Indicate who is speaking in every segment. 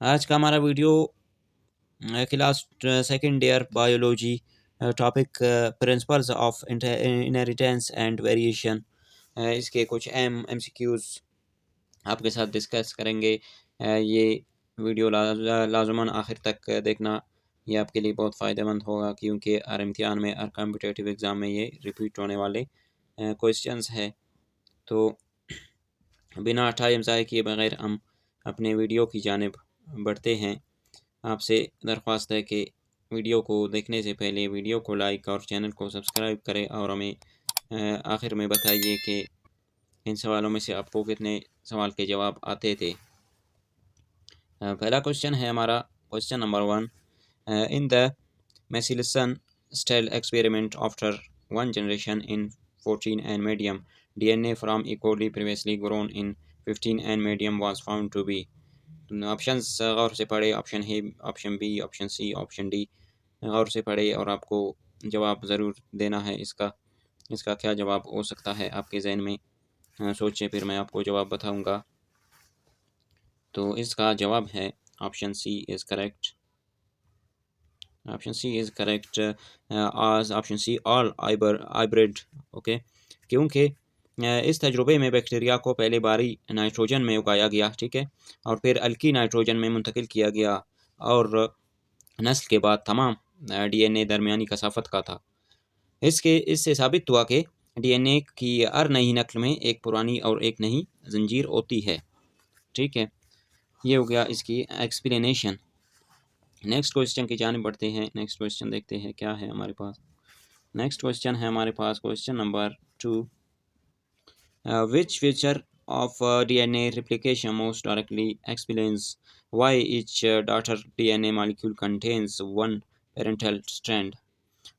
Speaker 1: आज का हमारा video class second year biology topic principles of inheritance and variation, इसके कुछ एमसीक्यूज़ आपके साथ डिस्कस करेंगे। ये वीडियो लाजमन आखिर तक देखना, ये आपके लिए बहुत फ़ायदेमंद होगा क्योंकि हर इम्तिहान में, हर कॉम्पिटिटिव एग्ज़ाम में ये रिपीट होने वाले क्वेश्चंस है। तो बिना टाइम ज़ाय किए बगैर हम अपने वीडियो की जानिब बढ़ते हैं। आपसे दरख्वास्त है कि वीडियो को देखने से पहले वीडियो को लाइक और चैनल को सब्सक्राइब करें और हमें आखिर में बताइए कि इन सवालों में से आपको कितने सवाल के जवाब आते थे। पहला क्वेश्चन है हमारा question number 1। In the Meselson Stahl experiment after one generation in 14 and medium DNA from E. coli previously grown in 15 and medium was found to be। Options गौर से पढ़े, option A, option B, option C, option D. गौर से पढ़े और आपको जवाब ज़रूर देना है। इसका क्या जवाब हो सकता है आपके जहन में सोचें, फिर मैं आपको जवाब बताऊंगा। तो इसका जवाब है option C is correct. Option C is correct. आज option C all hybrid. Okay, क्योंकि इस तजुर्बे में बैक्टीरिया को पहले बारी नाइट्रोजन में उगाया गया, ठीक है, और फिर हल्की नाइट्रोजन में मुंतकिल किया गया, और नस्ल के बाद तमाम डीएनए दरमियानी कसाफत का था। इससे साबित हुआ कि डीएनए की हर नई नस्ल में एक पुरानी और एक नई जंजीर होती है, ठीक है। ये हो गया इसकी एक्सप्लेनेशन। नेक्स्ट क्वेश्चन की जानिब बढ़ते हैं। नेक्स्ट क्वेश्चन देखते हैं क्या है हमारे पास। नेक्स्ट क्वेश्चन है हमारे पास question number 2। which feature of DNA replication most directly explains why each daughter DNA molecule contains one parental strand।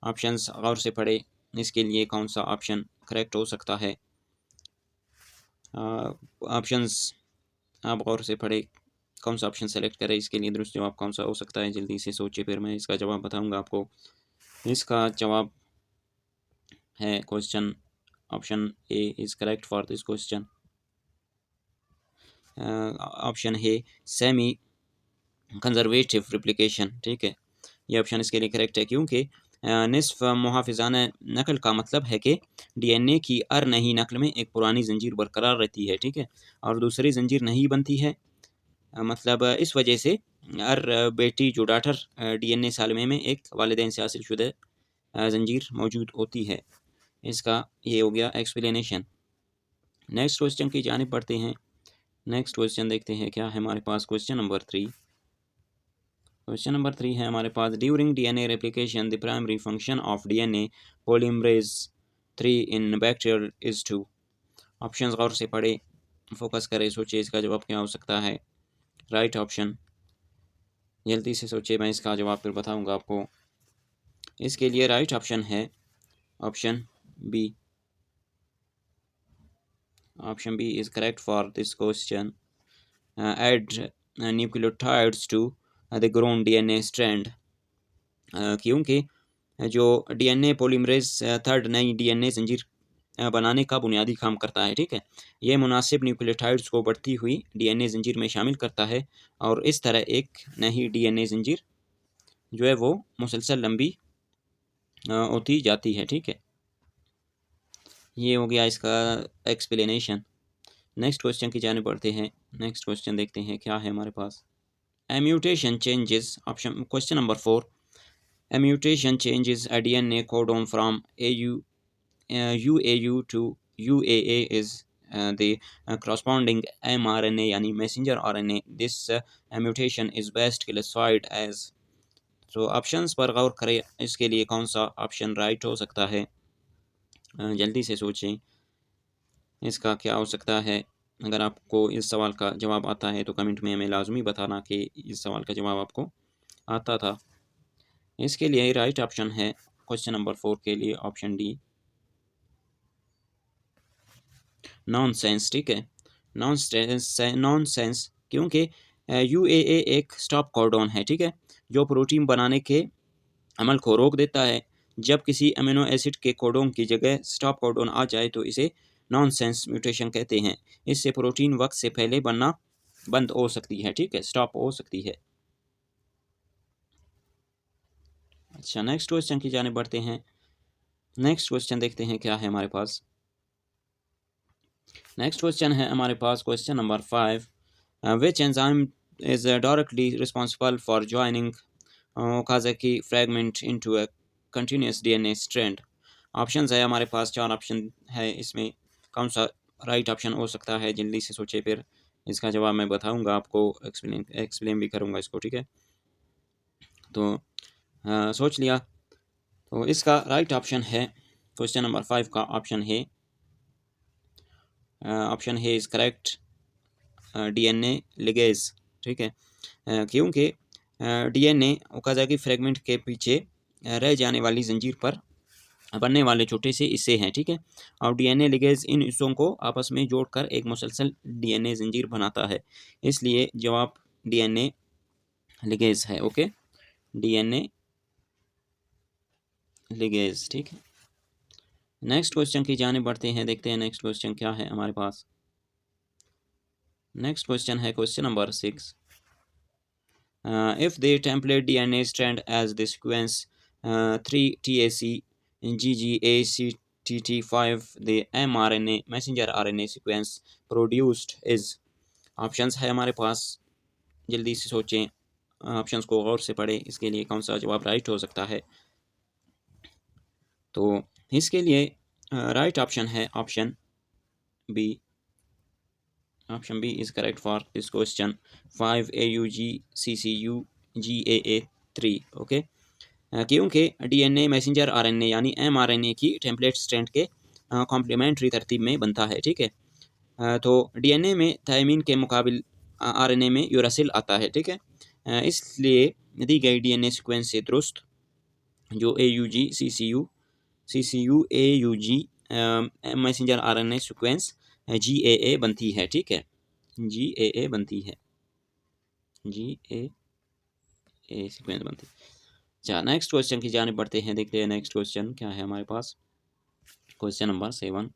Speaker 1: Options गौर से पढ़े, इसके लिए कौन सा ऑप्शन करेक्ट हो सकता है। ऑप्शंस आप गौर से पढ़े, कौन सा ऑप्शन सेलेक्ट करें, इसके लिए दुरुस्त जवाब कौन सा हो सकता है। जल्दी से सोचिए, फिर मैं इसका जवाब बताऊंगा आपको। इसका जवाब है question option A is correct for this question. Option है सेमी कंजर्वेटिव रिप्लिकेशन, ठीक है। ये ऑप्शन इसके लिए करेक्ट है क्योंकि निस्फ मुहाफिजाना नकल का मतलब है कि डीएनए की हर नई नकल में एक पुरानी जंजीर बरकरार रहती है, ठीक है, और दूसरी जंजीर नहीं बनती है। मतलब इस वजह से हर बेटी जो डाटर डीएनए सालमे में एक वालिदैन से हासिल शुदा जंजीर मौजूद होती है। इसका ये हो गया एक्सप्लेनेशन। नेक्स्ट क्वेश्चन की जानिब बढ़ते हैं। नेक्स्ट क्वेश्चन देखते हैं क्या है हमारे पास। Question number 3। क्वेश्चन नंबर 3 है हमारे पास। During DNA replication the primary function of DNA polymerase 3 in bacterial is to. Options गौर से पढ़े, फोकस करें, सोचिए इसका जवाब क्या हो सकता है। राइट ऑप्शन, जल्दी से सोचिए, मैं इसका जवाब फिर बताऊंगा आपको। इसके लिए राइट ऑप्शन है option B. Option B is correct for this question. Add nucleotides to the grown DNA strand. क्योंकि जो डीएनए पॉलीमरेज थर्ड नई डीएनए जंजीर बनाने का बुनियादी काम करता है, ठीक है। ये मुनासिब न्यूक्लियोटाइड्स को बढ़ती हुई डीएनए जंजीर में शामिल करता है और इस तरह एक नई डीएनए जंजीर जो है वो मुसलसल लंबी होती जाती है, ठीक है। ये हो गया इसका एक्सप्लेनेशन। नेक्स्ट क्वेश्चन की जाने बढ़ते हैं। नेक्स्ट क्वेश्चन देखते हैं क्या है हमारे पास। A mutation changes, option question number 4। A mutation changes a DNA codon from UAU to UAA is the corresponding mRNA यानी messenger RNA. This mutation is best classified as। तो ऑप्शंस पर गौर करें, इसके लिए कौन सा ऑप्शन राइट हो सकता है। जल्दी से सोचें इसका क्या हो सकता है। अगर आपको इस सवाल का जवाब आता है तो कमेंट में हमें लाजमी बताना कि इस सवाल का जवाब आपको आता था। इसके लिए राइट ऑप्शन है क्वेश्चन नंबर 4 के लिए ऑप्शन डी, नॉनसेंस, ठीक है। नॉनसेंस क्योंकि यूएए एक स्टॉप कोडॉन है, ठीक है, जो प्रोटीन बनाने के अमल को रोक देता है। जब किसी अमीनो एसिड के कोडोन की जगह स्टॉप कोडॉन आ जाए तो इसे नॉनसेंस म्यूटेशन कहते हैं। इससे प्रोटीन वक्त से पहले बनना बंद हो सकती है, ठीक है, स्टॉप हो सकती है। अच्छा, नेक्स्ट क्वेश्चन की जाने बढ़ते हैं। नेक्स्ट क्वेश्चन देखते हैं क्या है हमारे पास। नेक्स्ट क्वेश्चन है हमारे पास question number 5, which enzyme is directly responsible for joining Okazaki fragment into a continuous DNA strand. Options है हमारे पास, 4 ऑप्शन है इसमें। कौन सा राइट ऑप्शन हो सकता है, जल्दी से सोचिए, फिर इसका जवाब मैं बताऊंगा आपको, एक्सप्लेन भी करूंगा इसको, ठीक है। तो सोच लिया, तो इसका राइट ऑप्शन है क्वेश्चन नंबर 5 का ऑप्शन है, ऑप्शन है इज करेक्ट, डीएनए लिगेज, ठीक है। क्योंकि डीएनए ओकाज़की फ्रैगमेंट के पीछे रह जाने वाली जंजीर पर बनने वाले छोटे से हिस्से हैं, ठीक है। और डीएनए लिगेज इन हिस्सों को आपस में जोड़कर एक मुसलसल डीएनए जंजीर बनाता है, इसलिए जवाब डीएनए लिगेज है। ओके, डीएनए लिगेज, ठीक है। नेक्स्ट क्वेश्चन की जाने बढ़ते हैं, देखते हैं नेक्स्ट क्वेश्चन क्या है हमारे पास। नेक्स्ट क्वेश्चन है question number 6, if the template DNA strand as the sequence 3TAC GGACTT5, the mRNA messenger RNA sequence produced is। Options है हमारे पास, जल्दी से सोचें, ऑप्शंस को गौर से पढ़ें, इसके लिए कौन सा जवाब राइट हो सकता है। तो इसके लिए राइट ऑप्शन है option B. Option B is correct for this question, 5AUGCCUGAA3। Okay, क्योंकि डीएनए मैसेंजर आरएनए यानी एमआरएनए की टेम्पलेट स्ट्रैंड के कॉम्प्लीमेंट्री तरतीब में बनता है, ठीक है। तो डीएनए में थायमीन के मुकाबिल आरएनए में यूरासिल आता है, ठीक है। इसलिए दी गई डीएनए सीक्वेंस से दुरुस्त जो AUG messenger RNA sequence GAA बनती है, ठीक है, GAA बनती है, GAA सीक्वेंस बनती है। अच्छा, नेक्स्ट क्वेश्चन की जाने बढ़ते हैं, देखते हैं नेक्स्ट क्वेश्चन क्या है हमारे पास। क्वेश्चन नंबर 7,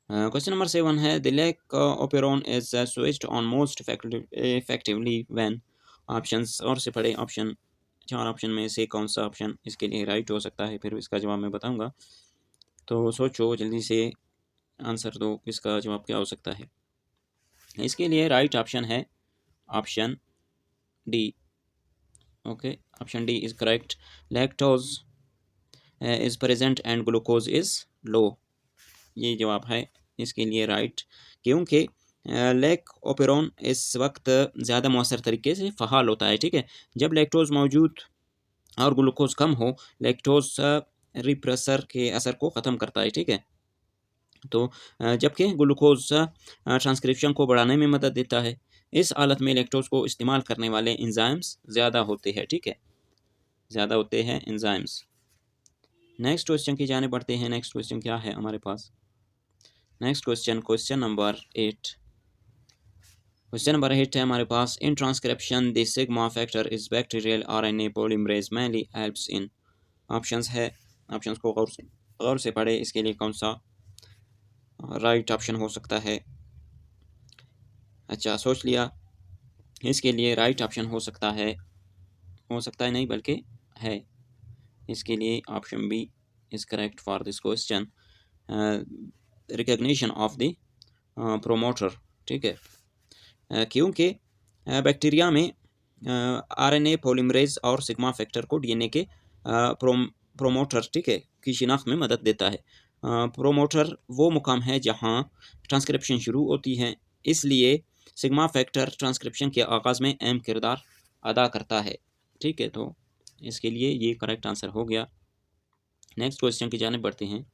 Speaker 1: क्वेश्चन नंबर 7 है, the lake operon is switched on most effectively when. Options और से पढ़े, ऑप्शन 4 ऑप्शन में से कौन सा ऑप्शन इसके लिए राइट हो सकता है, फिर इसका जवाब मैं बताऊंगा। तो सोचो, जल्दी से आंसर दो, इसका जवाब क्या हो सकता है। इसके लिए राइट ऑप्शन है option D. Okay, option D is correct, lactose is present and glucose is low. ये जवाब है इसके लिए राइट, क्योंकि लेक ओपेरॉन इस वक्त ज़्यादा मौसर तरीके से फ़हाल होता है, ठीक है। जब लैक्टोज मौजूद और ग्लूकोज कम हो, लैक्टोज रिप्रेसर के असर को ख़त्म करता है, ठीक है। तो जबकि ग्लूकोज ट्रांसक्रिप्शन को बढ़ाने में मदद देता है। इस हालत में लैक्टोज को इस्तेमाल करने वाले एंजाइम्स ज़्यादा होते हैं, ठीक है, ज़्यादा होते हैं एंजाइम्स। नेक्स्ट क्वेश्चन की जाने बढ़ते हैं। नेक्स्ट क्वेश्चन क्या है हमारे पास। Next question, question number 8। Question number 8 है हमारे पास, in transcription the sigma factor is bacterial RNA polymerase mainly helps in. Options है, ऑप्शंस को गौर से पढ़े, इसके लिए कौन सा राइट ऑप्शन हो सकता है। अच्छा, सोच लिया, इसके लिए राइट ऑप्शन हो सकता है नहीं बल्कि है, इसके लिए option B is correct for this question, recognition of the promoter, ठीक है। क्योंकि बैक्टीरिया में आरएनए पॉलीमरेज और सिग्मा फैक्टर को डीएनए के प्रोमोटर, ठीक है, की शिनाख्त में मदद देता है। प्रोमोटर वो मुकाम है जहां ट्रांसक्रिप्शन शुरू होती है, इसलिए सिग्मा फैक्टर ट्रांसक्रिप्शन के आगाज़ में अहम किरदार अदा करता है, ठीक है। तो इसके लिए ये करेक्ट आंसर हो गया। नेक्स्ट क्वेश्चन की जाने बढ़ते हैं।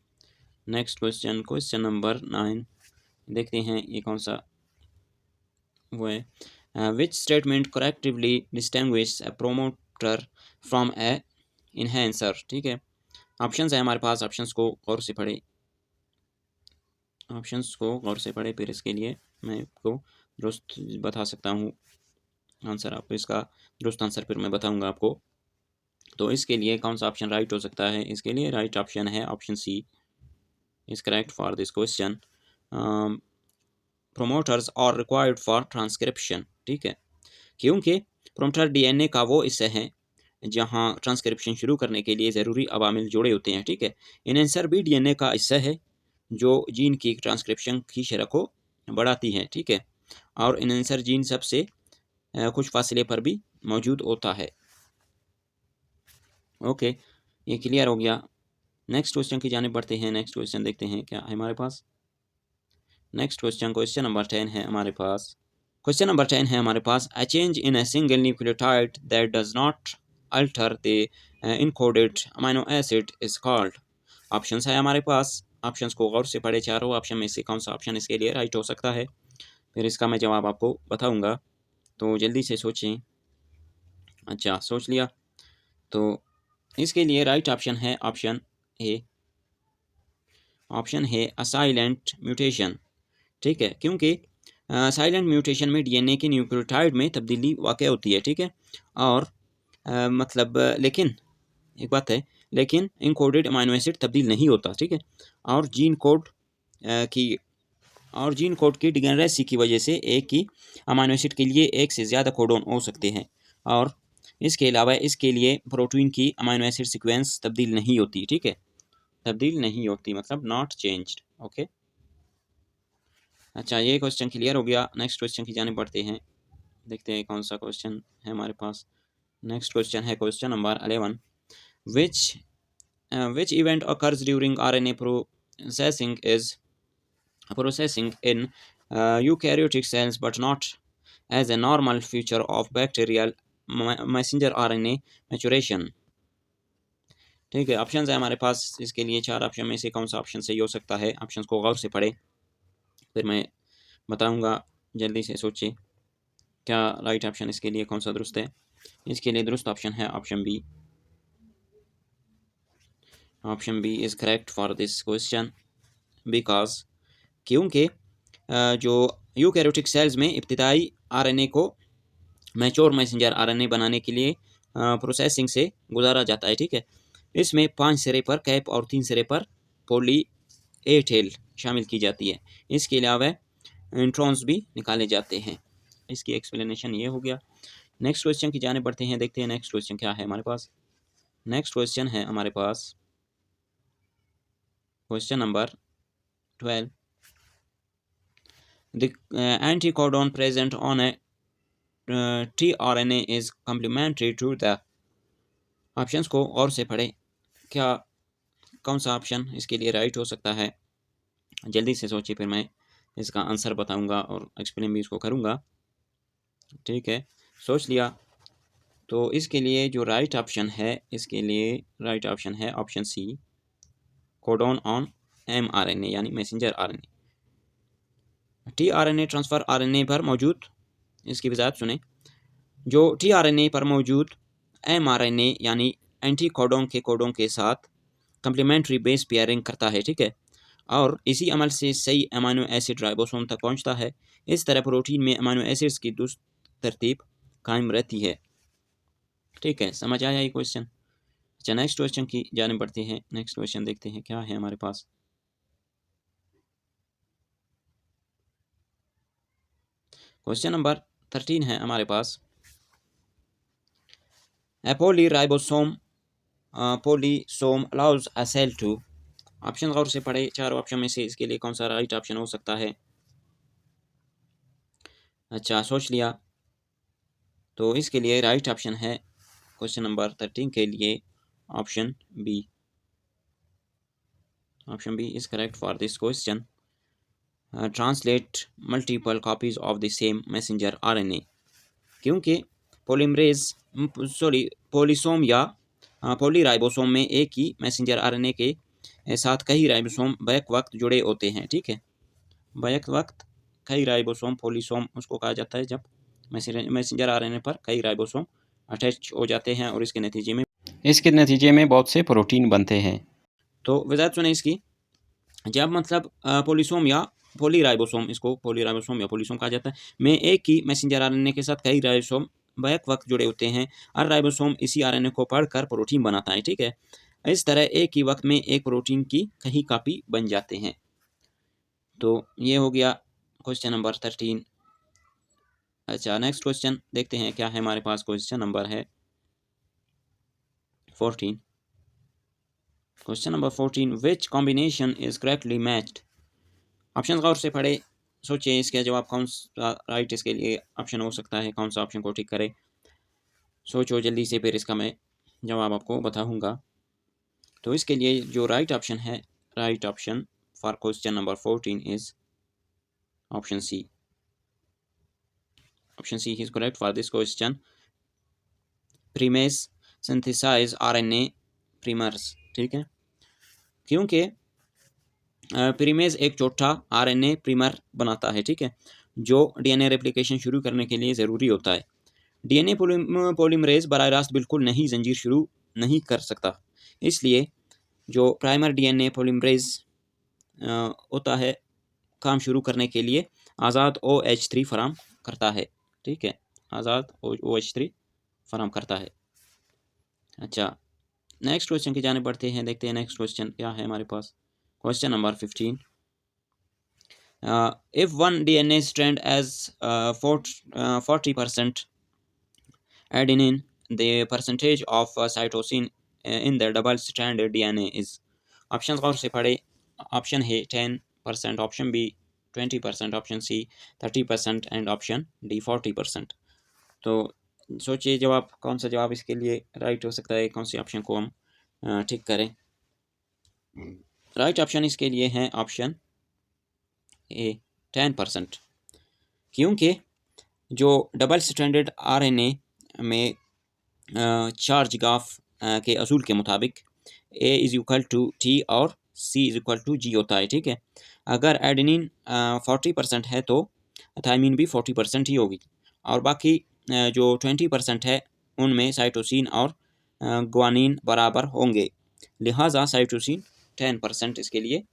Speaker 1: नेक्स्ट क्वेश्चन, क्वेश्चन नंबर 9, देखते हैं ये कौन सा वो है। Which statement correctively distinguish a promoter from a enhancer, ठीक है। ऑप्शंस है हमारे पास, ऑप्शंस को गौर से पढ़े, ऑप्शंस को गौर से पढ़े, फिर इसके लिए मैं आपको दुरुस्त बता सकता हूँ आंसर। आपको इसका दुरुस्त आंसर फिर मैं बताऊँगा आपको। तो इसके लिए कौन सा ऑप्शन राइट हो सकता है, इसके लिए राइट ऑप्शन है option C is correct for this question, promoters are required for transcription. ठीक है, क्योंकि प्रोमोटर डीएनए का वो हिस्सा है जहाँ ट्रांसक्रिप्शन शुरू करने के लिए ज़रूरी अवामिल जुड़े होते हैं। ठीक है, इनहेंसर भी डीएनए का हिस्सा है जो जीन की ट्रांसक्रिप्शन की शरह को बढ़ाती है। ठीक है, और इनहेंसर जीन सबसे कुछ फासले पर भी मौजूद होता है। ओके, ये क्लियर हो गया। नेक्स्ट क्वेश्चन की जाने बढ़ते हैं। नेक्स्ट क्वेश्चन देखते हैं क्या है हमारे पास। नेक्स्ट क्वेश्चन, क्वेश्चन नंबर 10 है हमारे पास। क्वेश्चन नंबर 10 है हमारे पास। A change in a single nucleotide that does not alter the encoded amino acid is called. Options है हमारे पास। ऑप्शंस को गौर से पढ़े। चारों ऑप्शन में से कौन सा ऑप्शन इसके लिए राइट हो सकता है, फिर इसका मैं जवाब आपको बताऊंगा, तो जल्दी से सोचें। अच्छा, सोच लिया? तो इसके लिए राइट ऑप्शन है ऑप्शन ए। ऑप्शन है असाइलेंट म्यूटेशन। ठीक है, क्योंकि साइलेंट म्यूटेशन में डीएनए के न्यूक्लियोटाइड में तब्दीली वाक़ होती है। ठीक है, और मतलब लेकिन एक बात है, लेकिन इनकोडेड अमीनो एसिड तब्दील नहीं होता। ठीक है, और जीन कोड की डिजेनरेसी की वजह से एक ही अमीनो एसिड के लिए एक से ज़्यादा कोडोन हो सकते हैं, और इसके अलावा इसके लिए प्रोटीन की अमीनो एसिड सीक्वेंस तब्दील नहीं होती। ठीक है, तब्दील नहीं होती मतलब नॉट चेंज्ड। ओके, अच्छा, ये क्वेश्चन क्लियर हो गया। नेक्स्ट क्वेश्चन की जाने बढ़ते हैं, देखते हैं कौन सा क्वेश्चन है हमारे पास। नेक्स्ट क्वेश्चन है question number 11। Which which event occurs during RNA processing in eukaryotic cells but not as a normal feature of bacterial messenger RNA maturation। ठीक है, ऑप्शन है हमारे पास। इसके लिए चार ऑप्शन में से कौन सा ऑप्शन सही हो सकता है, ऑप्शन को गौर से पढ़े, फिर मैं बताऊंगा। जल्दी से सोचिए क्या राइट ऑप्शन इसके लिए कौन सा दुरुस्त है। इसके लिए दुरुस्त ऑप्शन है option B. Option B is correct for this question because क्योंकि जो यूकैरियोटिक सेल्स में इब्तिदाई आरएनए को मैच्योर मैसेंजर आरएनए बनाने के लिए प्रोसेसिंग से गुजारा जाता है। ठीक है, इसमें 5 सिरे पर कैप और 3 सिरे पर पॉली ए टेल शामिल की जाती है। इसके अलावा इंट्रॉन्स भी निकाले जाते हैं। इसकी एक्सप्लेनेशन ये हो गया। नेक्स्ट क्वेश्चन की जाने बढ़ते हैं, देखते हैं नेक्स्ट क्वेश्चन क्या है हमारे पास। नेक्स्ट क्वेश्चन है हमारे पास question number 12। The anticodon present on a tRNA is complementary to the। Options को गौर से पढ़ें, क्या कौन सा ऑप्शन इसके लिए राइट हो सकता है। जल्दी से सोचिए, फिर मैं इसका आंसर बताऊंगा और एक्सप्लेन भी इसको करूंगा। ठीक है, सोच लिया? तो इसके लिए जो राइट ऑप्शन है, इसके लिए राइट ऑप्शन है option C, codon on mRNA यानी messenger RNA. tRNA transfer RNA पर मौजूद, इसकी वजाहत सुने, जो tRNA पर मौजूद mRNA यानी एंटी कोडोन के साथ कम्प्लीमेंट्री बेस पेयरिंग करता है। ठीक है, और इसी अमल से सही अमीनो एसिड राइबोसोम तक पहुंचता है। इस तरह प्रोटीन में अमीनो एसिड्स की दुरुस्त तरतीब कायम रहती है। ठीक है, समझ आया ये क्वेश्चन? अच्छा, नेक्स्ट क्वेश्चन की जाने बढ़ते हैं। नेक्स्ट क्वेश्चन देखते हैं क्या है हमारे पास। क्वेश्चन नंबर 13 है हमारे पास। A polyribosome polysome allows a cell to। Option गौर से पढ़े। चार ऑप्शन में से इसके लिए कौन सा राइट ऑप्शन हो सकता है। अच्छा, सोच लिया? तो इसके लिए राइट ऑप्शन है क्वेश्चन नंबर 13 के लिए option B. Option B is correct for this question. Translate multiple copies of the same messenger RNA. क्योंकि पोलिसोम या पॉलीराइबोसोम में एक ही मैसेंजर आरएनए के साथ कई राइबोसोम बैक वक्त जुड़े होते हैं। ठीक है, बैक वक्त कई राइबोसोम, पोलिसोम उसको कहा जाता है जब मैसेंजर आरएनए पर कई राइबोसोम अटैच हो जाते हैं और इसके नतीजे में बहुत से प्रोटीन बनते हैं। तो वजाहत सुने इसकी, जब मतलब पोलिसोम या पॉलीराइबोसोम, इसको पॉलीराइबोसोम या पोलिसोम कहा जाता है, में एक ही मैसेंजर आरएनए के साथ कई राइबोसोम बैक वक्त जुड़े होते हैं और राइबोसोम इसी आरएनए को पढ़कर प्रोटीन बनाता है। ठीक है, इस तरह एक ही वक्त में एक प्रोटीन की कई कॉपी बन जाते हैं। तो ये हो गया क्वेश्चन नंबर 13। अच्छा, नेक्स्ट क्वेश्चन देखते हैं क्या है हमारे पास। क्वेश्चन नंबर है 14। Question number 14, which combination is correctly matched. Option गौर से पढ़े, सोचिए इसका जवाब कौन सा राइट इसके लिए ऑप्शन हो सकता है, कौन सा ऑप्शन को टिक करे। सोचो जल्दी से, फिर इसका मैं जवाब आपको बताऊंगा। तो इसके लिए जो राइट ऑप्शन है, right option for question number 14 is option C. Option C is correct for this question. Primase synthesize RNA primers, ठीक है, क्योंकि प्रीमेज एक चौथा आरएनए प्रीमर बनाता है, ठीक है, जो डीएनए रेप्लिकेशन शुरू करने के लिए ज़रूरी होता है। डीएनए पॉलीमरेज बराह रास्त बिल्कुल नहीं जंजीर शुरू नहीं कर सकता, इसलिए जो प्राइमर डीएनए पॉलीमरेज होता है काम शुरू करने के लिए आज़ाद OH3 फराम करता है, ठीक है, आज़ाद OH3 फराम करता है। अच्छा, नेक्स्ट क्वेश्चन की जाने बढ़ते हैं, देखते हैं नेक्स्ट क्वेश्चन क्या है हमारे पास। Question number 15, if one DNA strand has 40% adenine, the percentage of cytosine in the double stranded DNA is। Option गौर से पढ़े। ऑप्शन है 10%, option B 20%, option C 30% and option D 40%। तो सोचिए जवाब, कौन सा जवाब इसके लिए राइट हो सकता है, कौन से ऑप्शन को हम ठीक करें। राइट ऑप्शन इसके लिए है ऑप्शन ए 10%, क्योंकि जो डबल स्टैंडर्ड आरएनए में चार्ज गाफ के असूल के मुताबिक A is equal to T और C is equal to G होता है, ठीक है। अगर एडेनिन 40% है तो थायमिन भी 40% ही होगी, और बाकी जो 20% है उनमें साइटोसिन और ग्वानिन बराबर होंगे, लिहाजा साइटोसिन 10% इसके लिए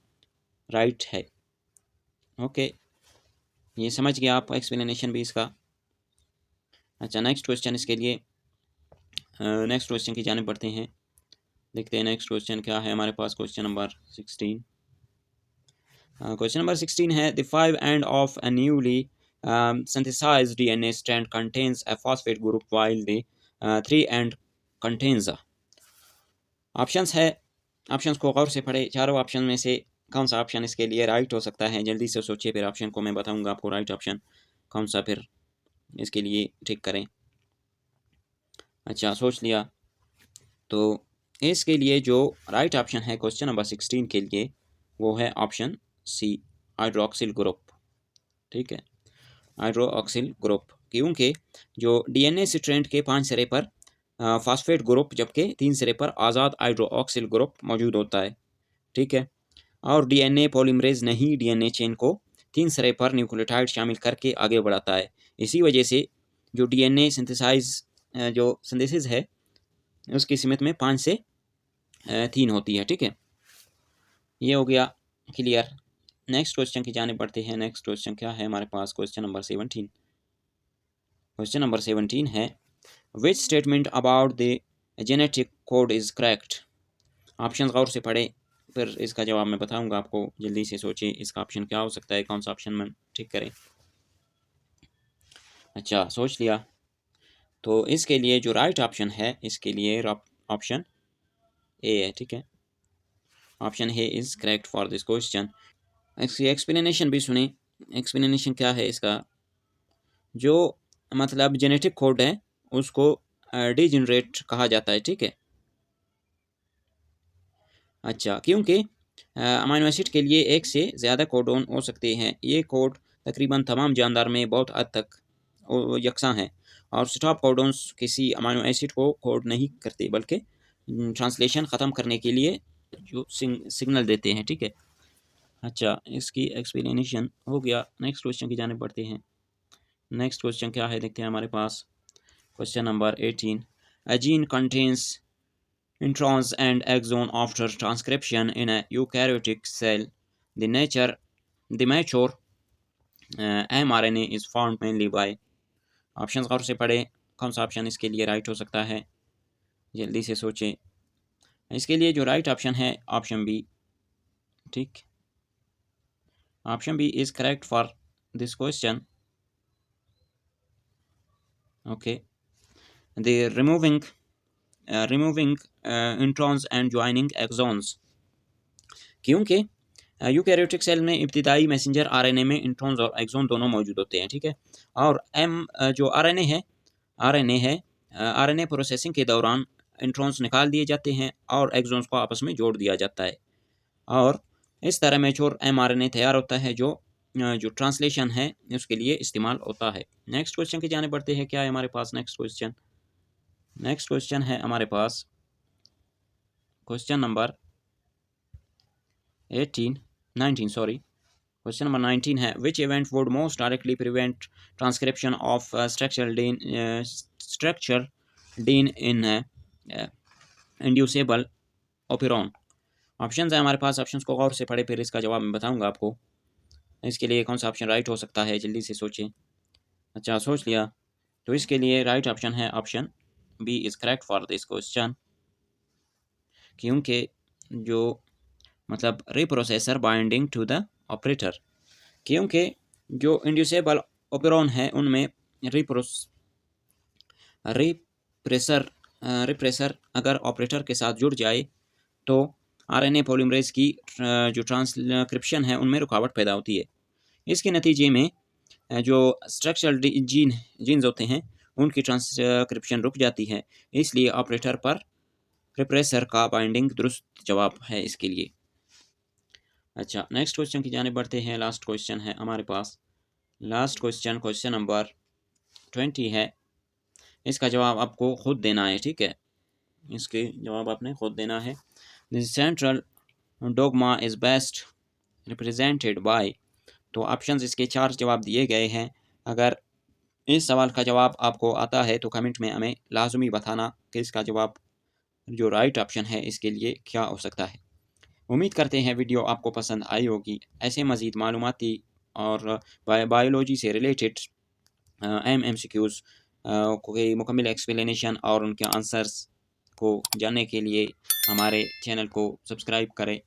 Speaker 1: राइट है। ओके, ये समझ गया आप एक्सप्लेनेशन भी इसका। अच्छा, नेक्स्ट क्वेश्चन इसके लिए, नेक्स्ट क्वेश्चन की जाने पढ़ते हैं, देखते हैं नेक्स्ट क्वेश्चन क्या है हमारे पास। Question number 16। क्वेश्चन नंबर 16 है, the 5 end of a newly synthesized DNA strand contains a phosphate group while the 3 and contains a। Options है, ऑप्शंस को गौर से पढ़े। चारों ऑप्शन में से कौन सा ऑप्शन इसके लिए राइट हो सकता है, जल्दी से सोचिए, फिर ऑप्शन को मैं बताऊंगा आपको राइट ऑप्शन कौन सा, फिर इसके लिए ठीक करें। अच्छा, सोच लिया, तो इसके लिए जो राइट ऑप्शन है क्वेश्चन नंबर 16 के लिए वो है ऑप्शन सी, हाइड्रोक्सिल ग्रुप, ठीक है, हाइड्रोक्सिल ग्रुप, क्योंकि जो डीएनए स्ट्रैंड के 5 सिरे पर फास्फेट ग्रुप जबकि 3 सिरे पर आज़ाद हाइड्रोक्सिल ग्रुप मौजूद होता है, ठीक है, और डीएनए पॉलीमरेज नहीं डीएनए चेन को 3 सिरे पर न्यूक्लियोटाइड शामिल करके आगे बढ़ाता है। इसी वजह से जो डीएनए जो सिंथेसिस है उसकी सीमित में 5 से 3 होती है, ठीक है, ये हो गया क्लियर। नेक्स्ट क्वेश्चन की जाने बढ़ते हैं। नेक्स्ट क्वेश्चन क्या है हमारे पास, क्वेश्चन नंबर 17। क्वेश्चन नंबर 17 है, which statement about the genetic code is correct. Option गौर से पढ़े, फिर इसका जवाब मैं बताऊंगा आपको, जल्दी से सोचिए इसका ऑप्शन क्या हो सकता है, कौन सा ऑप्शन में ठीक करें। अच्छा, सोच लिया, तो इसके लिए जो राइट ऑप्शन है इसके लिए ऑप्शन ए है, ठीक है, option A is correct for this question. इसकी एक्सप्लेनेशन भी सुने। एक्सप्लेनेशन क्या है इसका, जो मतलब जेनेटिक कोड है उसको डीजेनरेट कहा जाता है, ठीक है। अच्छा, क्योंकि अमीनो एसिड के लिए एक से ज़्यादा कोडोन हो सकते हैं, ये कोड तकरीबन तमाम जानदार में बहुत हद तक यकसा हैं, और स्टॉप कोडोन्स किसी अमीनो एसिड को कोड नहीं करते बल्कि ट्रांसलेशन ख़त्म करने के लिए जो सिग्नल देते हैं, ठीक है। अच्छा, इसकी एक्सप्लेनेशन हो गया। नेक्स्ट क्वेश्चन की जाने बढ़ते हैं। नेक्स्ट क्वेश्चन क्या है देखते हैं हमारे पास। Question number 18, a gene contains introns and exon after transcription in a eukaryotic cell. The mature mRNA is formed mainly by। Option गौर से पढ़े, कौन सा ऑप्शन इसके लिए राइट हो सकता है, जल्दी से सोचें। इसके लिए जो राइट ऑप्शन है ऑप्शन बी, ठीक, option B is correct for this question. Okay, the removing introns and joining exons, क्योंकि यूकैरियोटिक सेल में इब्तिदाई मैसेंजर आरएनए में इंट्रॉन्स और एक्सॉन दोनों मौजूद होते हैं, ठीक है। और जो आरएनए है आरएनए प्रोसेसिंग के दौरान इंट्रॉन्स निकाल दिए जाते हैं और एक्सॉन्स को आपस में जोड़ दिया जाता है, और इस तरह मैच्योर एमआरएनए तैयार होता है जो ट्रांसलेशन है उसके लिए इस्तेमाल होता है। नेक्स्ट क्वेश्चन की जाने बढ़ते हैं। क्या है हमारे पास नेक्स्ट क्वेश्चन है हमारे पास question number 19 sorry, question number 19 है which event would most directly prevent transcription of structure gene in inducible operon. Options है हमारे पास, ऑप्शंस को गौर से पढ़े फिर इसका जवाब मैं बताऊंगा आपको। इसके लिए कौन सा ऑप्शन राइट हो सकता है, जल्दी से सोचें। अच्छा, सोच लिया, तो इसके लिए राइट ऑप्शन है option B is correct for this question, क्योंकि जो मतलब repressor binding to the operator, क्योंकि जो इंड्यूसेबल ओपेरॉन है उनमें रिप्रेसर रिप्रेसर अगर ऑपरेटर के साथ जुड़ जाए तो आरएनए पॉलीमरेज की जो ट्रांसक्रिप्शन है उनमें रुकावट पैदा होती है। इसके नतीजे में जो स्ट्रक्चरल जीन्स होते हैं उनकी ट्रांसक्रिप्शन रुक जाती है, इसलिए ऑपरेटर पर रिप्रेसर का बाइंडिंग दुरुस्त जवाब है इसके लिए। अच्छा, नेक्स्ट क्वेश्चन की जाने बढ़ते हैं। लास्ट क्वेश्चन है हमारे पास, लास्ट क्वेश्चन क्वेश्चन नंबर 20 है। इसका जवाब आपको खुद देना है, ठीक है, इसके जवाब आपने खुद देना है। The central dogma is best represented by, तो ऑप्शंस इसके 4 जवाब दिए गए हैं। अगर इस सवाल का जवाब आपको आता है तो कमेंट में हमें लाजमी बताना कि इसका जवाब जो राइट ऑप्शन है इसके लिए क्या हो सकता है। उम्मीद करते हैं वीडियो आपको पसंद आई होगी। ऐसे मज़ीद मालूमाती और बायोलॉजी से रिलेटेड MCQs कोई मुकम्मल एक्सप्लेनेशन और उनके आंसर्स को जानने के लिए हमारे चैनल को सब्सक्राइब करें।